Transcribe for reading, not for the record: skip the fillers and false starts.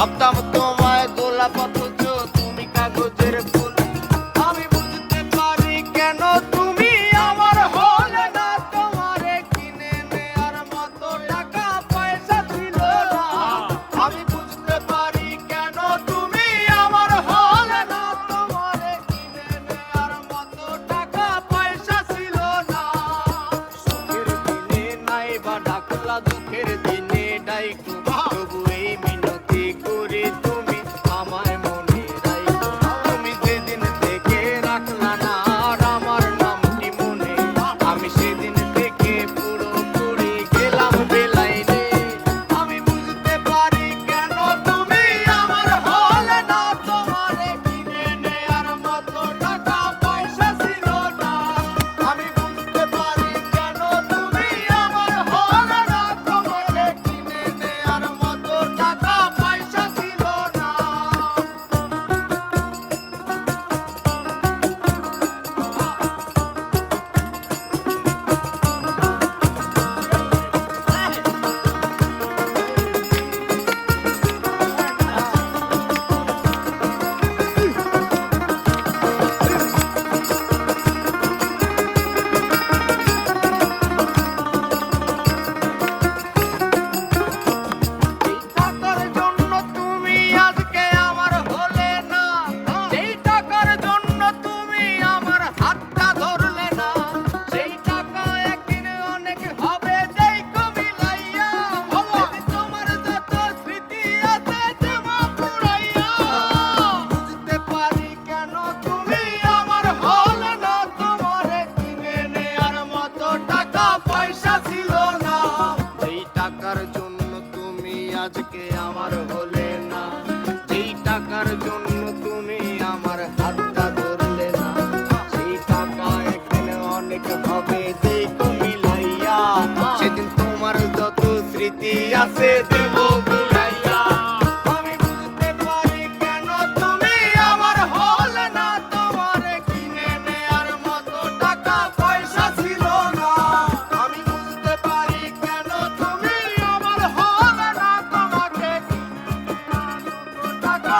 ভাবতাম তোমায় গোলাপ অথচ তুমি কাগজের ফুল। আমি বুঝতে পারি কেন তুমি আমার হলে না, তোমারে কিনে নেয়ার মতো টাকা পয়সা ছিল না। আমি বুঝতে পারি কেন তুমি আমার হলে না, তোমারে কিনে নেয়ার মতো টাকা পয়সা ছিল না। সুখের দিনে নাই বা ডাকলা, দুঃখের দিনে ডাইকো, তবু এই মিনতি করি তুমি আমায় মনে রাখো। তুমি যেদিন থেকে রাখলা না আর আমার নামটি মনে, আমি সেদিন থেকে পুরোপুরি গেলাম বেলাইনে। আমি বুঝতে পারি কেন তুমি আমার হলে না, তোমারে কিনে নেয়ার মতো টাকা পয়সা ছিল না। আমি বুঝতে পারি কেন তুমি আমার হলে না, তোমারে কিনে নেয়ার মতো টাকা পয়সা ছিল না। এই টাকার জন্য তুমি আজকে আমার হলে না, সেই টাকার জন্য তুমি আমার হাতটা ধরলে না। সেই টাকা একদিন অনেক হবে দেখো মিলাইয়া, তোমার যত স্মৃতি আছে জমা পুরাইয়া। বুঝতে পারি কেন তুমি আমার হলে না, তোমারে কিনে নেয়ার মতো টাকা পয়সা ছিল না। এই টাকার জন্য তুমি আজকে আমার হলে না, যেই টাকার জন্য তুমি আমার হাতটা ধরলে না। সেই টাকা একদিন অনেক হবে দেখো মিলাইয়া, সেদিন তোমার যত স্মৃতি আছে দেব বুলাইয়া। আমি বুঝতে পারি কেন তুমি আমার হলে না, তোমারে কিনে নেয়ার মতো টাকা পয়সা ছিল না। আমি বুঝতে পারি কেন তুমি আমার হলে না, তোমাকে কিনে নেয়ার মতো টাকা